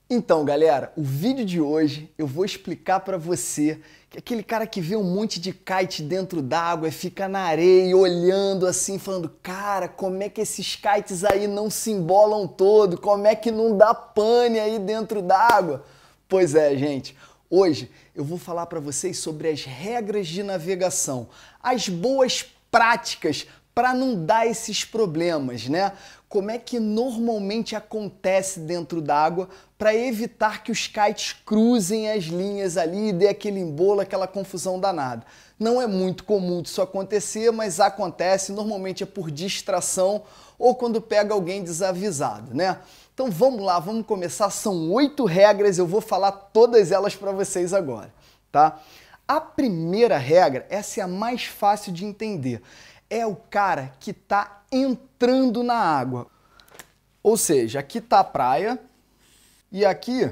Então, galera, o vídeo de hoje eu vou explicar para você que aquele cara que vê um monte de kite dentro d'água e fica na areia olhando assim, falando, cara, como é que esses kites aí não se embolam todo? Como é que não dá pane aí dentro d'água? Pois é, gente, hoje eu vou falar para vocês sobre as regras de navegação, as boas práticas para não dar esses problemas, né? Como é que normalmente acontece dentro d'água para evitar que os kites cruzem as linhas ali e dê aquele embolo, aquela confusão danada. Não é muito comum disso acontecer, mas acontece, normalmente é por distração ou quando pega alguém desavisado, né? Então vamos lá, vamos começar. São 8 regras, eu vou falar todas elas para vocês agora, tá? A primeira regra, essa é a mais fácil de entender, é o cara que está entrando na água. Ou seja, aqui está a praia e aqui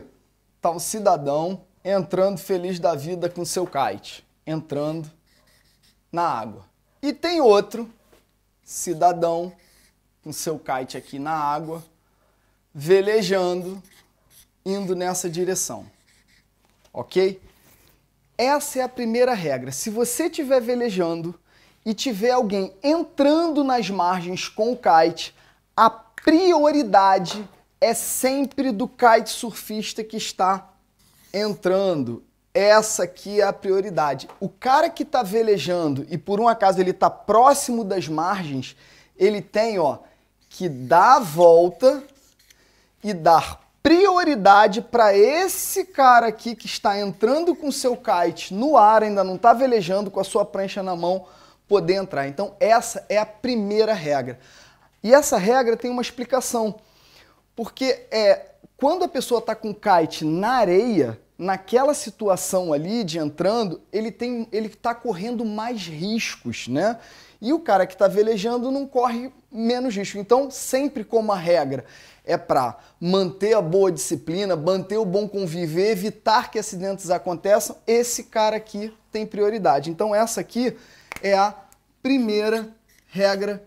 está um cidadão entrando feliz da vida com seu kite, entrando na água. E tem outro cidadão com seu kite aqui na água, velejando, indo nessa direção, ok? Essa é a primeira regra. Se você estiver velejando e tiver alguém entrando nas margens com o kite, a prioridade é sempre do kite surfista que está entrando. Essa aqui é a prioridade. O cara que está velejando e por um acaso ele está próximo das margens, ele tem, ó, que dar a volta e dar prioridade para esse cara aqui que está entrando com seu kite no ar, ainda não está velejando com a sua prancha na mão, poder entrar. Então essa é a primeira regra. E essa regra tem uma explicação, porque quando a pessoa está com kite na areia, naquela situação ali de entrando, ele está correndo mais riscos, né? E o cara que está velejando não corre menos risco. Então, sempre como a regra é para manter a boa disciplina, manter o bom conviver, evitar que acidentes aconteçam, esse cara aqui tem prioridade. Então, essa aqui é a primeira regra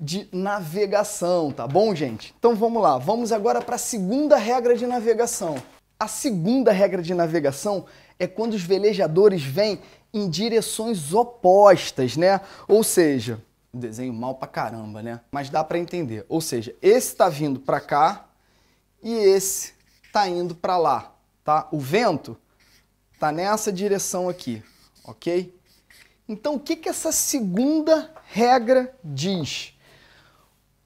de navegação, tá bom, gente? Então vamos lá, vamos agora para a segunda regra de navegação. A segunda regra de navegação é quando os velejadores vêm em direções opostas, né? Ou seja, desenho mal pra caramba, né? Mas dá para entender. Ou seja, esse tá vindo para cá e esse tá indo para lá, tá? O vento tá nessa direção aqui, ok? Então, o que essa segunda regra diz?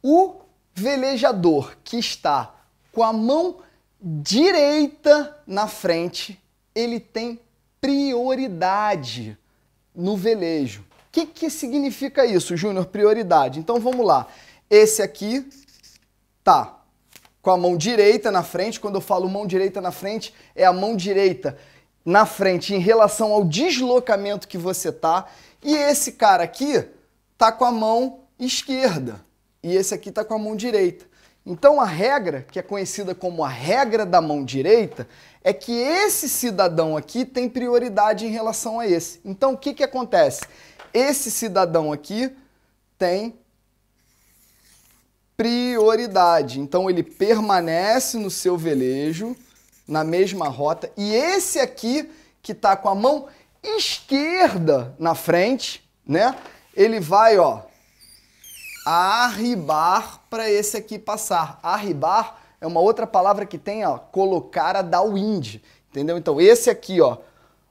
O velejador que está com a mão direita na frente, ele tem prioridade no velejo. O que significa isso, Júnior? Prioridade. Então, vamos lá. Esse aqui tá com a mão direita na frente. Quando eu falo mão direita na frente, é a mão direita na frente em relação ao deslocamento que você tá, e esse cara aqui tá com a mão esquerda e esse aqui tá com a mão direita. Então a regra, que é conhecida como a regra da mão direita, é que esse cidadão aqui tem prioridade em relação a esse. Então o que acontece? Esse cidadão aqui tem prioridade, então ele permanece no seu velejo, na mesma rota, e esse aqui, que está com a mão esquerda na frente, né? Ele vai, ó, arribar para esse aqui passar. Arribar é uma outra palavra que tem, ó, colocar a downwind, entendeu? Então esse aqui, ó,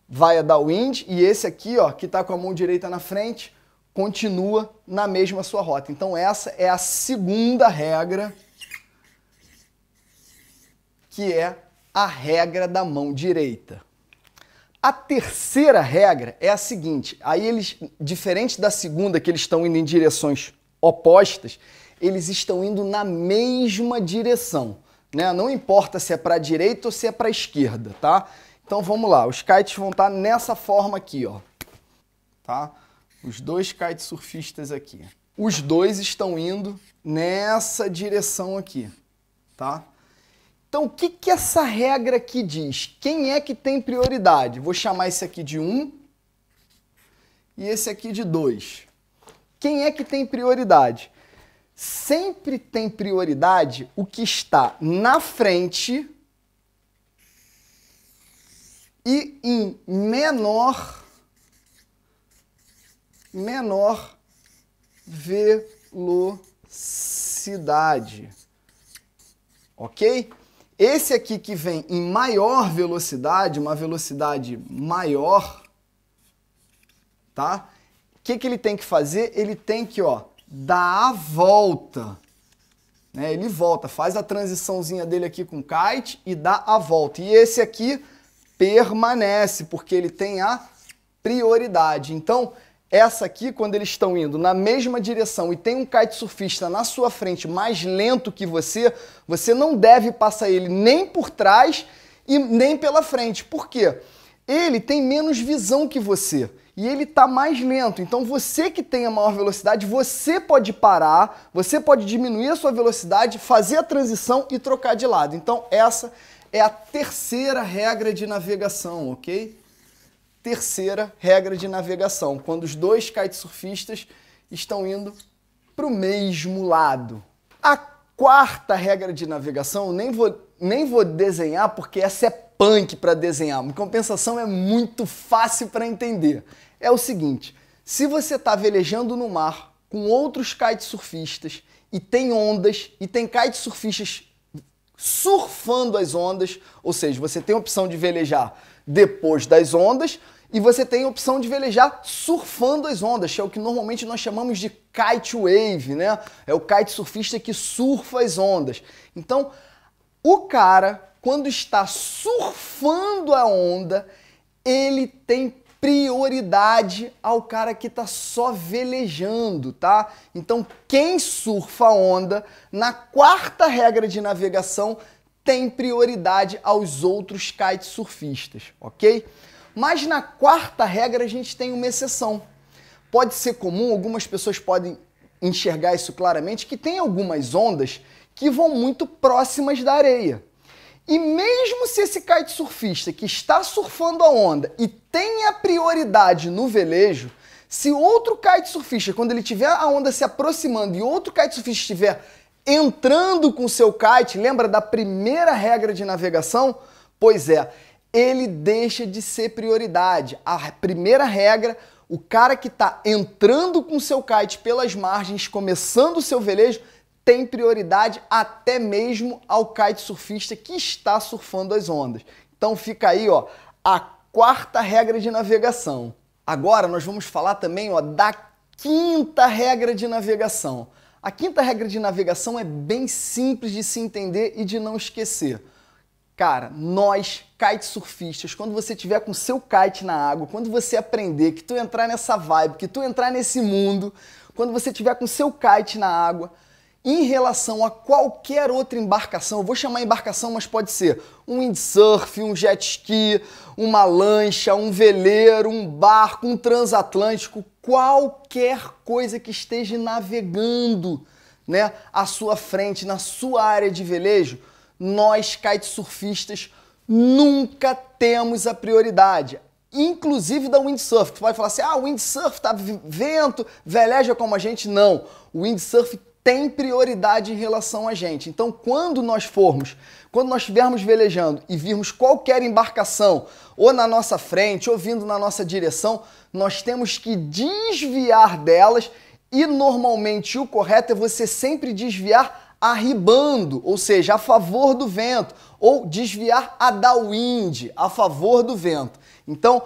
vai a downwind e esse aqui, ó, que está com a mão direita na frente, continua na mesma sua rota. Então essa é a segunda regra, que é a regra da mão direita. A terceira regra é a seguinte, aí eles, diferente da segunda, que eles estão indo em direções opostas, eles estão indo na mesma direção, né? Não importa se é para a direita ou se é para a esquerda, tá? Então vamos lá, os kites vão estar nessa forma aqui, ó, tá? Os dois kites surfistas aqui. Os dois estão indo nessa direção aqui, tá? Então, o que essa regra aqui diz? Quem é que tem prioridade? Vou chamar esse aqui de 1 e esse aqui de 2. Quem é que tem prioridade? Sempre tem prioridade o que está na frente e em menor velocidade, ok? Esse aqui que vem em maior velocidade, uma velocidade maior, tá? O que ele tem que fazer? Ele tem que, ó, dar a volta, né? Ele volta, faz a transiçãozinha dele aqui com o kite e dá a volta. E esse aqui permanece, porque ele tem a prioridade. Então, essa aqui, quando eles estão indo na mesma direção e tem um kitesurfista na sua frente mais lento que você não deve passar ele nem por trás e nem pela frente. Por quê? Ele tem menos visão que você e ele está mais lento. Então, você que tem a maior velocidade, você pode parar, você pode diminuir a sua velocidade, fazer a transição e trocar de lado. Então, essa é a terceira regra de navegação, ok? Terceira regra de navegação, quando os dois kitesurfistas estão indo para o mesmo lado. A quarta regra de navegação, nem vou desenhar, porque essa é punk para desenhar. Em compensação, é muito fácil para entender. É o seguinte, se você está velejando no mar com outros kitesurfistas e tem ondas e tem kitesurfistas surfando as ondas, ou seja, você tem a opção de velejar depois das ondas e você tem a opção de velejar surfando as ondas, que é o que normalmente nós chamamos de kite wave, né? É o kitesurfista que surfa as ondas. Então, o cara, quando está surfando a onda, ele tem prioridade ao cara que está só velejando, tá? Então, quem surfa a onda, na quarta regra de navegação, tem prioridade aos outros kitesurfistas, ok? Mas na quarta regra a gente tem uma exceção. Pode ser comum, algumas pessoas podem enxergar isso claramente, que tem algumas ondas que vão muito próximas da areia. E mesmo se esse kitesurfista que está surfando a onda e tem a prioridade no velejo, se outro kitesurfista, quando ele tiver a onda se aproximando e outro kitesurfista estiver entrando com seu kite, lembra da primeira regra de navegação? Pois é, ele deixa de ser prioridade. A primeira regra, o cara que está entrando com seu kite pelas margens, começando o seu velejo, tem prioridade até mesmo ao kitesurfista que está surfando as ondas. Então fica aí, ó, a quarta regra de navegação. Agora nós vamos falar também, ó, da quinta regra de navegação. A quinta regra de navegação é bem simples de se entender e de não esquecer. Cara, nós, kitesurfistas, quando você tiver com seu kite na água, quando você aprender, que tu entrar nessa vibe, que tu entrar nesse mundo, quando você tiver com seu kite na água, em relação a qualquer outra embarcação, eu vou chamar embarcação, mas pode ser um windsurf, um jet ski, uma lancha, um veleiro, um barco, um transatlântico, qualquer coisa que esteja navegando, né, à sua frente, na sua área de velejo, nós, kitesurfistas, nunca temos a prioridade. Inclusive da windsurf. Tu vai falar assim, o windsurf tá vento, veleja como a gente. Não, o windsurf tem prioridade em relação a gente. Então, quando nós estivermos velejando e virmos qualquer embarcação ou na nossa frente ou vindo na nossa direção, nós temos que desviar delas e normalmente o correto é você sempre desviar arribando, ou seja, a favor do vento, ou desviar a downwind, a favor do vento. Então,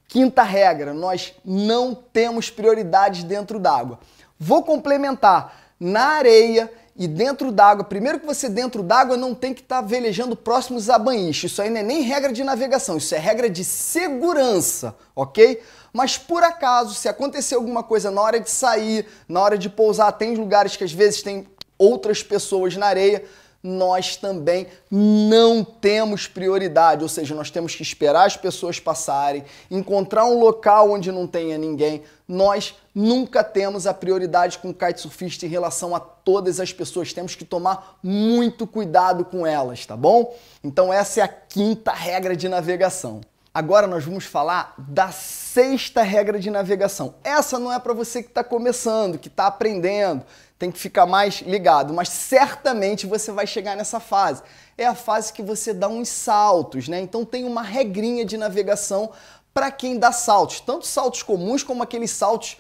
quinta regra, nós não temos prioridades dentro d'água. Vou complementar. Na areia e dentro d'água, primeiro que você dentro d'água não tem que estar velejando próximos a banhiche, isso aí não é nem regra de navegação, isso é regra de segurança, ok? Mas por acaso, se acontecer alguma coisa na hora de sair, na hora de pousar, tem lugares que às vezes tem outras pessoas na areia, nós também não temos prioridade, ou seja, nós temos que esperar as pessoas passarem, encontrar um local onde não tenha ninguém. Nós nunca temos a prioridade com o kitesurfista em relação a todas as pessoas, temos que tomar muito cuidado com elas, tá bom? Então essa é a quinta regra de navegação. Agora nós vamos falar da sexta regra de navegação. Essa não é para você que está começando, que está aprendendo, tem que ficar mais ligado, mas certamente você vai chegar nessa fase. É a fase que você dá uns saltos, né? Então tem uma regrinha de navegação para quem dá saltos, tanto saltos comuns como aqueles saltos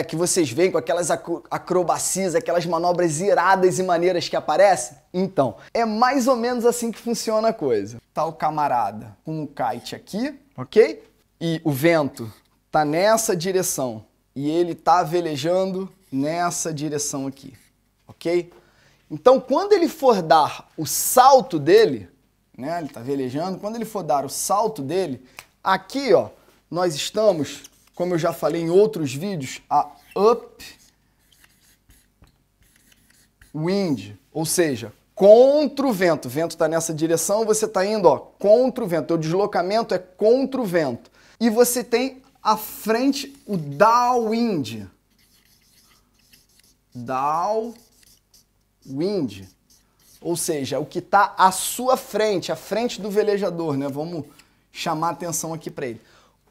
que vocês veem com aquelas acrobacias, aquelas manobras iradas e maneiras que aparecem. Então, é mais ou menos assim que funciona a coisa. Tá o camarada com o kite aqui, ok? E o vento tá nessa direção e ele tá velejando nessa direção aqui, ok? Então, quando ele for dar o salto dele, né? Ele tá velejando, quando ele for dar o salto dele, aqui, ó, nós estamos, como eu já falei em outros vídeos, a upwind, ou seja, contra o vento. O vento está nessa direção, você está indo, ó, contra o vento. O deslocamento é contra o vento. E você tem à frente o downwind. Downwind. Ou seja, o que está à sua frente, à frente do velejador, né? Vamos chamar atenção aqui para ele.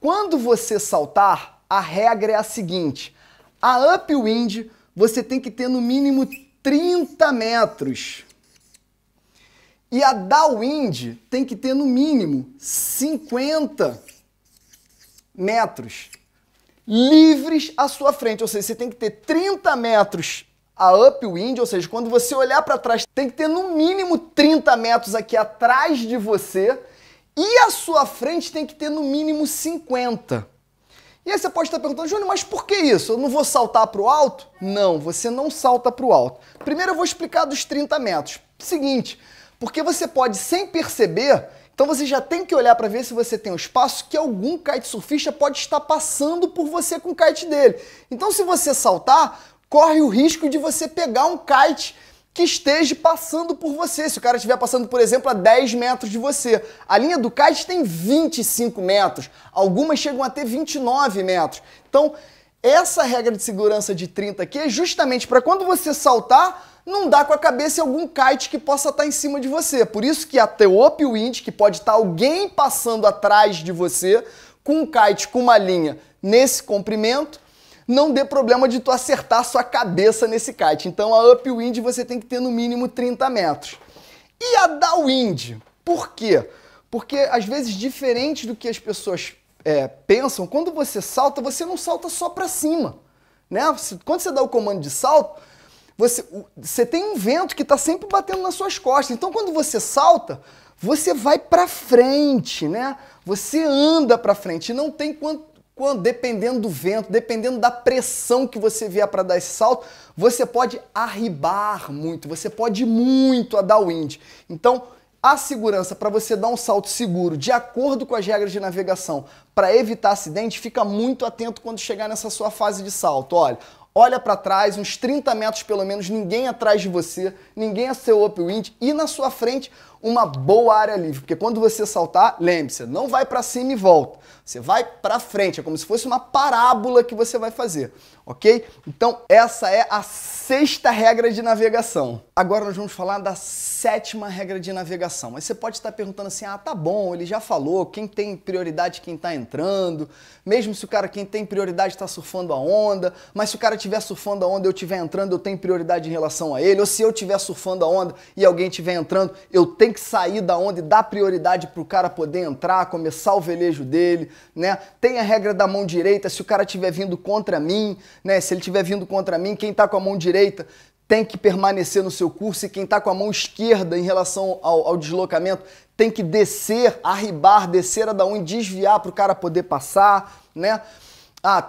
Quando você saltar, a regra é a seguinte: a upwind você tem que ter no mínimo 30 metros. E a downwind tem que ter no mínimo 50 metros livres à sua frente. Ou seja, você tem que ter 30 metros a upwind, ou seja, quando você olhar para trás, tem que ter no mínimo 30 metros aqui atrás de você. E a sua frente tem que ter no mínimo 50. E aí você pode estar perguntando, Júnior, mas por que isso? Eu não vou saltar para o alto? Não, você não salta para o alto. Primeiro eu vou explicar dos 30 metros. Seguinte, porque você pode, sem perceber, então você já tem que olhar para ver se você tem um espaço que algum kitesurfista pode estar passando por você com o kite dele. Então se você saltar, corre o risco de você pegar um kite que esteja passando por você. Se o cara estiver passando, por exemplo, a 10 metros de você. A linha do kite tem 25 metros, algumas chegam a ter 29 metros. Então, essa regra de segurança de 30 aqui é justamente para quando você saltar, não dar com a cabeça em algum kite que possa estar em cima de você. Por isso que até o upwind, que pode estar alguém passando atrás de você, com um kite com uma linha nesse comprimento, não dê problema de tu acertar sua cabeça nesse kite. Então a upwind você tem que ter no mínimo 30 metros. E a downwind? Por quê? Porque às vezes, diferente do que as pessoas pensam, quando você salta, você não salta só para cima, né? Quando você dá o comando de salto, você tem um vento que está sempre batendo nas suas costas. Então quando você salta, você vai para frente, né? Você anda para frente e não tem dependendo do vento, dependendo da pressão que você vier para dar esse salto, você pode arribar muito, você pode ir muito a downwind. Então, a segurança para você dar um salto seguro, de acordo com as regras de navegação, para evitar acidente, fica muito atento quando chegar nessa sua fase de salto. Olha para trás, uns 30 metros pelo menos, ninguém atrás de você, ninguém a seu upwind e na sua frente uma boa área livre, porque quando você saltar, lembre-se, não vai para cima e volta, você vai para frente, é como se fosse uma parábola que você vai fazer, ok? Então essa é a sexta regra de navegação. Agora nós vamos falar da sétima regra de navegação. Mas você pode estar perguntando assim, tá bom, ele já falou, quem tem prioridade quem está entrando, mesmo se quem tem prioridade está surfando a onda, mas se o cara estiver surfando a onda e eu estiver entrando, eu tenho prioridade em relação a ele, ou se eu estiver surfando a onda e alguém estiver entrando, eu tenho que sair da onda e dar prioridade para o cara poder entrar, começar o velejo dele, né? Tem a regra da mão direita, se o cara estiver vindo contra mim, né? Se ele estiver vindo contra mim, quem está com a mão direita tem que permanecer no seu curso e quem está com a mão esquerda em relação ao deslocamento tem que descer, arribar, descer a da onda e desviar para o cara poder passar, né?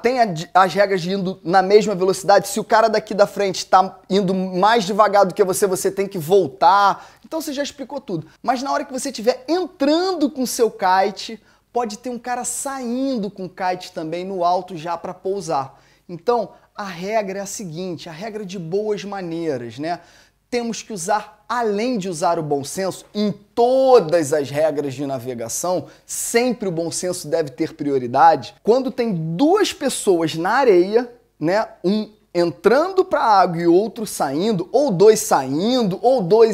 Tem as regras de indo na mesma velocidade. Se o cara daqui da frente está indo mais devagar do que você tem que voltar. Então você já explicou tudo. Mas na hora que você estiver entrando com o seu kite, pode ter um cara saindo com o kite também no alto já para pousar. Então a regra é a seguinte, a regra de boas maneiras, né? Temos que usar, além de usar o bom senso, em todas as regras de navegação, sempre o bom senso deve ter prioridade. Quando tem duas pessoas na areia, né, um entrando para a água e outro saindo, ou dois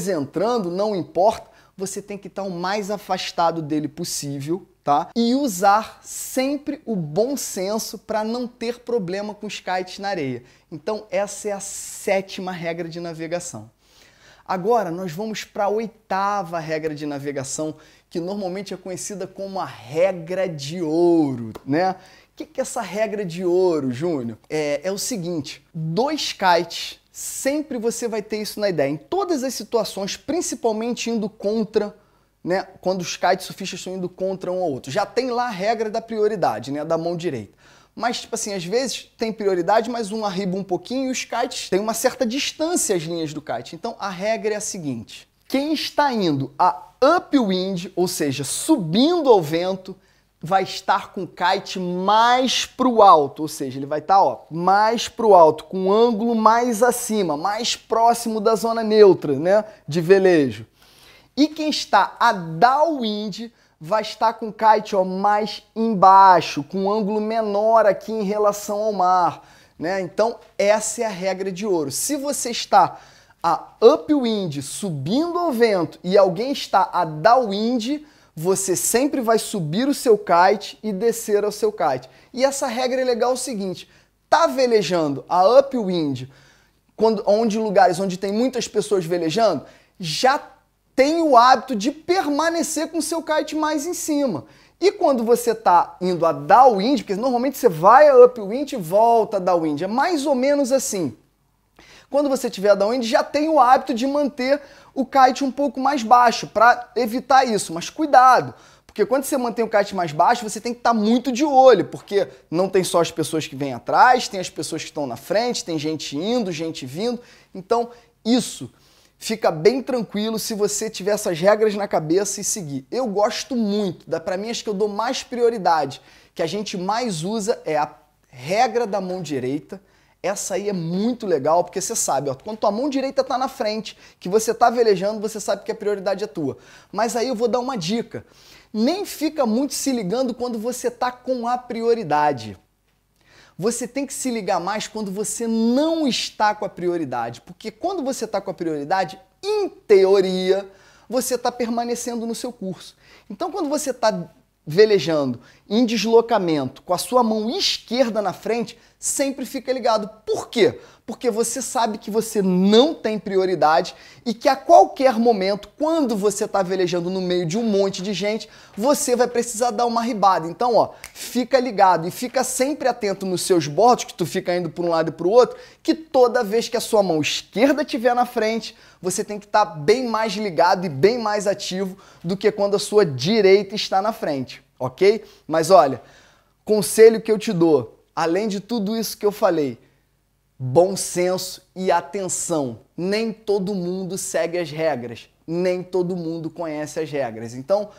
entrando, não importa, você tem que estar o mais afastado dele possível, tá? E usar sempre o bom senso para não ter problema com os kites na areia. Então essa é a 7ª regra de navegação. Agora nós vamos para a 8ª regra de navegação, que normalmente é conhecida como a regra de ouro, né? O que é essa regra de ouro, Júnior? É o seguinte, 2 kites, sempre você vai ter isso na ideia, em todas as situações, principalmente indo contra, né? Quando os kites surfistas estão indo contra um ao outro. Já tem lá a regra da prioridade, né? Da mão direita. Mas, tipo assim, às vezes tem prioridade, mas um arriba um pouquinho e os kites têm uma certa distância às linhas do kite. Então, a regra é a seguinte. Quem está indo a upwind, ou seja, subindo ao vento, vai estar com o kite mais para o alto. Ou seja, ele vai estar mais para o alto, com um ângulo mais acima, mais próximo da zona neutra, né, de velejo. E quem está a downwind vai estar com o kite mais embaixo, com um ângulo menor aqui em relação ao mar, né? Então, essa é a regra de ouro. Se você está a upwind, subindo ao vento, e alguém está a downwind, você sempre vai subir o seu kite e descer ao seu kite. E essa regra é legal o seguinte, tá velejando a upwind, onde lugares onde tem muitas pessoas velejando, já tem o hábito de permanecer com o seu kite mais em cima. E quando você está indo a downwind, porque normalmente você vai a upwind e volta a downwind, é mais ou menos assim. Quando você estiver a downwind, já tem o hábito de manter o kite um pouco mais baixo, para evitar isso. Mas cuidado, porque quando você mantém o kite mais baixo, você tem que estar muito de olho, porque não tem só as pessoas que vêm atrás, tem as pessoas que estão na frente, tem gente indo, gente vindo. Então, isso fica bem tranquilo se você tiver essas regras na cabeça e seguir. Eu gosto muito, para mim, as que eu dou mais prioridade, que a gente mais usa é a regra da mão direita. Essa aí é muito legal, porque você sabe, quando tua mão direita está na frente, que você está velejando, você sabe que a prioridade é tua. Mas aí eu vou dar uma dica. Nem fica muito se ligando quando você está com a prioridade. Você tem que se ligar mais quando você não está com a prioridade, porque quando você está com a prioridade, em teoria, você está permanecendo no seu curso. Então, quando você está velejando em deslocamento com a sua mão esquerda na frente, sempre fica ligado. Por quê? Porque você sabe que você não tem prioridade e que a qualquer momento, quando você está velejando no meio de um monte de gente, você vai precisar dar uma arribada. Então, fica ligado e fica sempre atento nos seus bordos, que tu fica indo para um lado e para o outro, que toda vez que a sua mão esquerda estiver na frente, você tem que estar bem mais ligado e bem mais ativo do que quando a sua direita está na frente, ok? Mas olha, conselho que eu te dou, além de tudo isso que eu falei, bom senso e atenção. Nem todo mundo segue as regras, nem todo mundo conhece as regras. Então,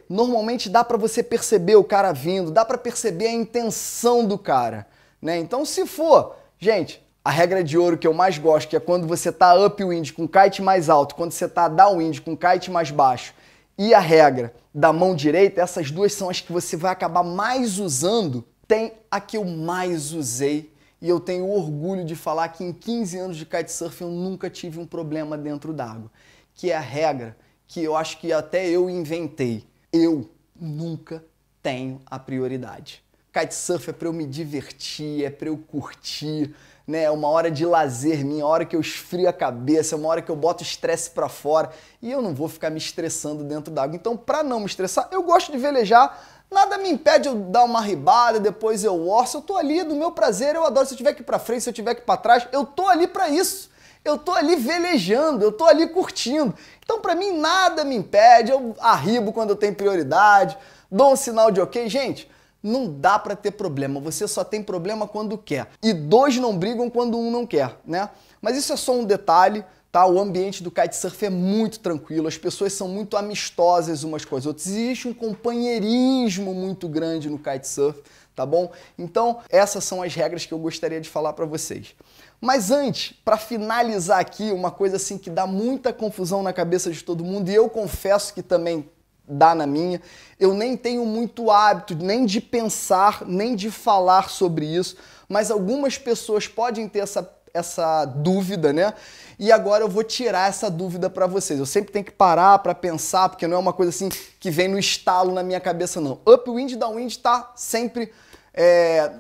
normalmente dá para você perceber o cara vindo, dá para perceber a intenção do cara, né? Então, se for, gente, a regra de ouro que eu mais gosto, que é quando você tá upwind com kite mais alto, quando você tá downwind com kite mais baixo, e a regra da mão direita, essas duas são as que você vai acabar mais usando. Tem a que eu mais usei e eu tenho orgulho de falar que em 15 anos de kitesurf eu nunca tive um problema dentro d'água, que é a regra que eu acho que até eu inventei. Eu nunca tenho a prioridade. Kitesurf é para eu me divertir, é para eu curtir, né? É uma hora de lazer minha, hora que eu esfrio a cabeça, é uma hora que eu boto o estresse para fora e eu não vou ficar me estressando dentro d'água. Então, para não me estressar, eu gosto de velejar. Nada me impede eu dar uma arribada, depois eu orço. Eu tô ali do meu prazer, eu adoro. Se eu tiver que ir pra frente, se eu tiver que ir pra trás, eu tô ali pra isso. Eu tô ali velejando, eu tô ali curtindo. Então, pra mim, nada me impede. Eu arribo quando eu tenho prioridade, dou um sinal de ok. Gente, não dá pra ter problema. Você só tem problema quando quer. E dois não brigam quando um não quer, né? Mas isso é só um detalhe. Tá? O ambiente do kitesurf é muito tranquilo, as pessoas são muito amistosas umas com as outras, existe um companheirismo muito grande no kitesurf, tá bom? Então, essas são as regras que eu gostaria de falar para vocês. Mas antes, para finalizar aqui, uma coisa assim que dá muita confusão na cabeça de todo mundo, e eu confesso que também dá na minha, eu nem tenho muito hábito nem de pensar, nem de falar sobre isso, mas algumas pessoas podem ter essa dúvida, né? E agora eu vou tirar essa dúvida para vocês. Eu sempre tenho que parar para pensar, porque não é uma coisa assim que vem no estalo na minha cabeça, não. Upwind e downwind tá sempre...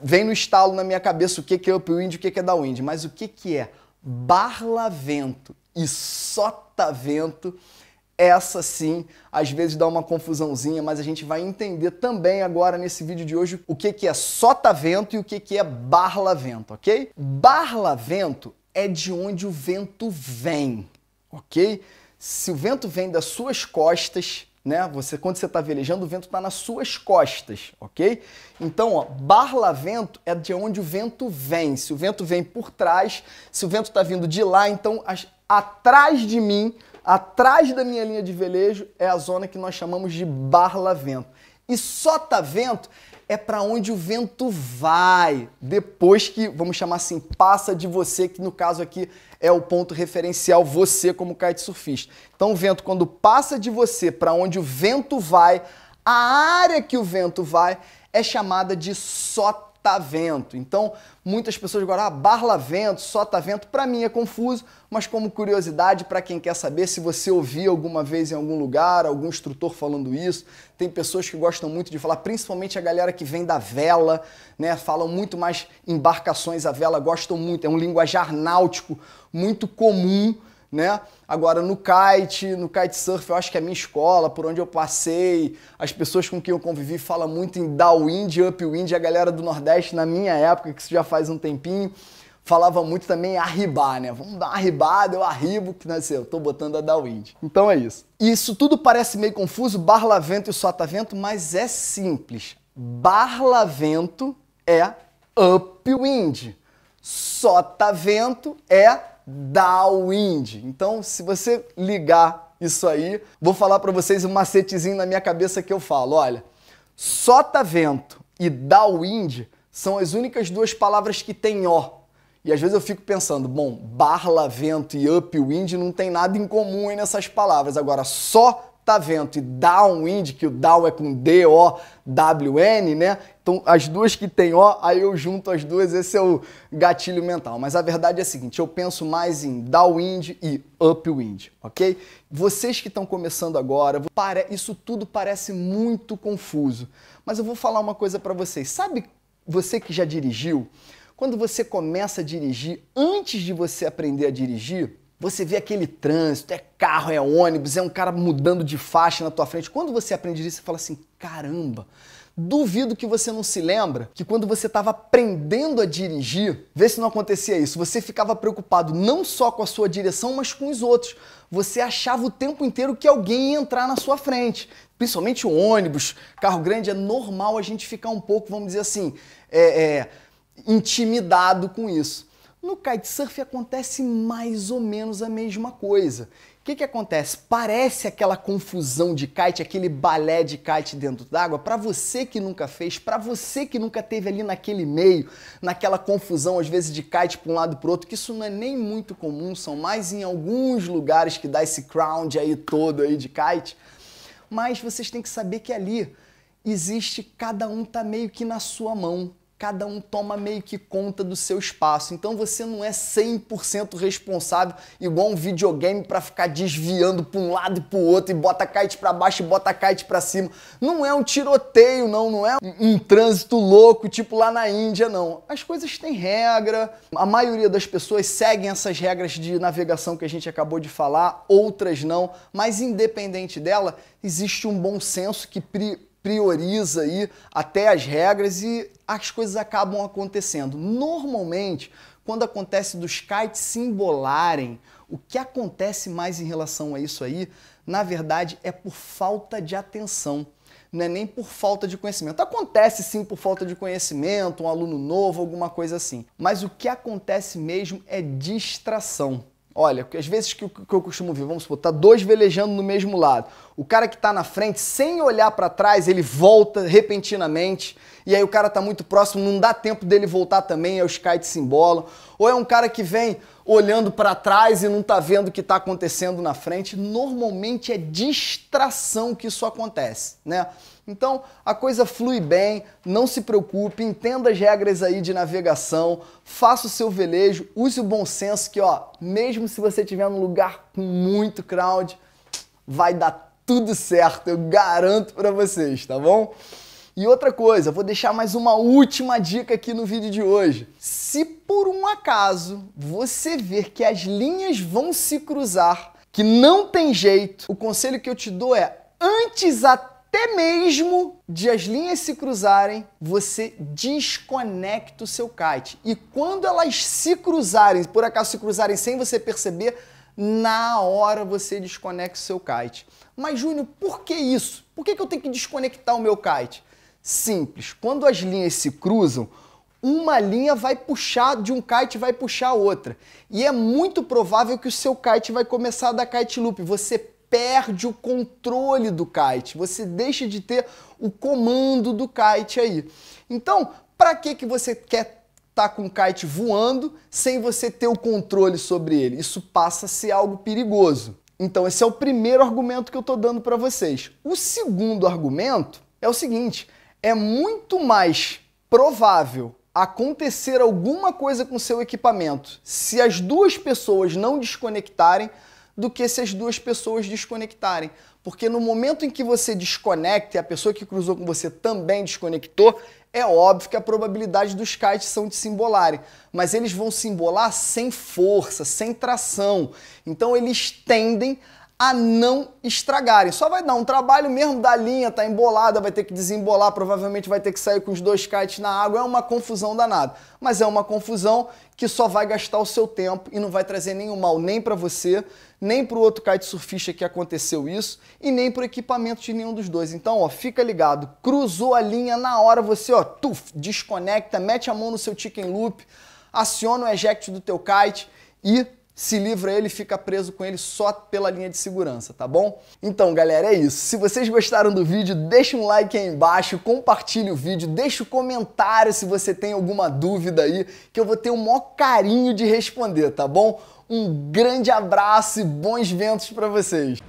vem no estalo na minha cabeça o que é upwind e o que é downwind. Mas o que é barlavento e sotavento? Essa sim, às vezes dá uma confusãozinha, mas a gente vai entender também agora nesse vídeo de hoje o que é sotavento e o que é barlavento, ok? Barlavento é de onde o vento vem, ok? Se o vento vem das suas costas, né? Quando você está velejando, o vento está nas suas costas, ok? Então, ó, barlavento é de onde o vento vem. Se o vento vem por trás, se o vento está vindo de lá, então atrás de mim, atrás da minha linha de velejo, é a zona que nós chamamos de barlavento. E sotavento é para onde o vento vai, depois que, vamos chamar assim, passa de você, que no caso aqui é o ponto referencial, você como kitesurfista. Então o vento, quando passa de você para onde o vento vai, a área que o vento vai é chamada de sotavento. Então, muitas pessoas agora, barlavento, sotavento, para mim é confuso, mas como curiosidade, para quem quer saber, se você ouvir alguma vez em algum lugar, algum instrutor falando isso, tem pessoas que gostam muito de falar, principalmente a galera que vem da vela, né, falam muito mais embarcações à vela, gostam muito, é um linguajar náutico muito comum, né? Agora no kitesurf, eu acho que a minha escola, por onde eu passei, as pessoas com quem eu convivi falam muito em downwind e upwind, a galera do Nordeste, na minha época, que isso já faz um tempinho, falava muito também arribar, né? Vamos dar uma arribada, eu arribo, que não sei, eu tô botando a downwind. Então é isso. Isso tudo parece meio confuso, barlavento e sotavento, mas é simples. Barlavento é upwind, sotavento é downwind. Então, se você ligar isso aí, vou falar para vocês um macetezinho na minha cabeça que eu falo. Olha, sotavento e downwind são as únicas duas palavras que tem ó. E às vezes eu fico pensando, bom, barlavento e upwind não tem nada em comum aí nessas palavras. Agora, sotavento e downwind, que o down é com D-O-W-N, né? Então, as duas que tem ó, aí eu junto as duas, esse é o gatilho mental. Mas a verdade é a seguinte, eu penso mais em downwind e upwind, ok? Vocês que estão começando agora, isso tudo parece muito confuso. Mas eu vou falar uma coisa para vocês. Sabe, você que já dirigiu, quando você começa a dirigir, antes de você aprender a dirigir, você vê aquele trânsito, é carro, é ônibus, é um cara mudando de faixa na tua frente. Quando você aprende a dirigir, você fala assim, caramba, duvido que você não se lembra que quando você estava aprendendo a dirigir, vê se não acontecia isso, você ficava preocupado não só com a sua direção, mas com os outros. Você achava o tempo inteiro que alguém ia entrar na sua frente. Principalmente o ônibus, carro grande, é normal a gente ficar um pouco, vamos dizer assim, intimidado com isso. No kitesurf acontece mais ou menos a mesma coisa. O que acontece? Parece aquela confusão de kite, aquele balé de kite dentro d'água. Para você que nunca fez, para você que nunca teve ali naquele meio, naquela confusão às vezes de kite para um lado e para o outro, que isso não é nem muito comum, são mais em alguns lugares que dá esse crowd aí todo aí de kite. Mas vocês têm que saber que ali existe, cada um tá meio que na sua mão. Cada um toma meio que conta do seu espaço. Então você não é 100% responsável, igual um videogame, para ficar desviando para um lado e para o outro, e bota kite para baixo e bota kite para cima. Não é um tiroteio, não é um trânsito louco, tipo lá na Índia, não. As coisas têm regra, a maioria das pessoas seguem essas regras de navegação que a gente acabou de falar, outras não, mas independente dela, existe um bom senso que prioriza aí até as regras e as coisas acabam acontecendo. Normalmente, quando acontece dos kites se embolarem, o que acontece mais em relação a isso aí, na verdade, é por falta de atenção. Não é nem por falta de conhecimento. Acontece sim por falta de conhecimento, um aluno novo, alguma coisa assim. Mas o que acontece mesmo é distração. Olha, às vezes que eu costumo ver, vamos supor, tá dois velejando no mesmo lado. O cara que tá na frente, sem olhar para trás, ele volta repentinamente, e aí o cara tá muito próximo, não dá tempo dele voltar também, aí os kites se embolam. Ou é um cara que vem olhando para trás e não tá vendo o que está acontecendo na frente. Normalmente é distração que isso acontece, né? Então a coisa flui bem, não se preocupe, entenda as regras aí de navegação, faça o seu velejo, use o bom senso que, ó, mesmo se você estiver num lugar com muito crowd, vai dar tudo certo, eu garanto para vocês, tá bom? E outra coisa, vou deixar mais uma última dica aqui no vídeo de hoje. Se por um acaso você ver que as linhas vão se cruzar, que não tem jeito, o conselho que eu te dou é, antes até mesmo de as linhas se cruzarem, você desconecta o seu kite. E quando elas se cruzarem, por acaso se cruzarem sem você perceber, na hora você desconecta o seu kite. Mas Júnior, por que isso? Por que eu tenho que desconectar o meu kite? Simples, quando as linhas se cruzam, uma linha vai puxar de um kite, vai puxar a outra. E é muito provável que o seu kite vai começar a dar kite loop. Você perde o controle do kite, você deixa de ter o comando do kite aí. Então, para que você quer estar com o kite voando sem você ter o controle sobre ele? Isso passa a ser algo perigoso. Então, esse é o primeiro argumento que eu estou dando para vocês. O segundo argumento é o seguinte: é muito mais provável acontecer alguma coisa com o seu equipamento se as duas pessoas não desconectarem do que se as duas pessoas desconectarem. Porque no momento em que você desconecta e a pessoa que cruzou com você também desconectou, é óbvio que a probabilidade dos kites são de se embolarem. Mas eles vão se embolar sem força, sem tração. Então eles tendem a não estragarem. Só vai dar um trabalho mesmo da linha, tá embolada, vai ter que desembolar, provavelmente vai ter que sair com os dois kites na água, é uma confusão danada. Mas é uma confusão que só vai gastar o seu tempo e não vai trazer nenhum mal nem para você, nem para o outro kite surfista que aconteceu isso, e nem para o equipamento de nenhum dos dois. Então, ó, fica ligado, cruzou a linha na hora, você, ó, desconecta, mete a mão no seu chicken loop, aciona o eject do teu kite e se livra ele e fica preso com ele só pela linha de segurança, tá bom? Então, galera, é isso. Se vocês gostaram do vídeo, deixa um like aí embaixo, compartilhe o vídeo, deixa um comentário se você tem alguma dúvida aí, que eu vou ter o maior carinho de responder, tá bom? Um grande abraço e bons ventos para vocês!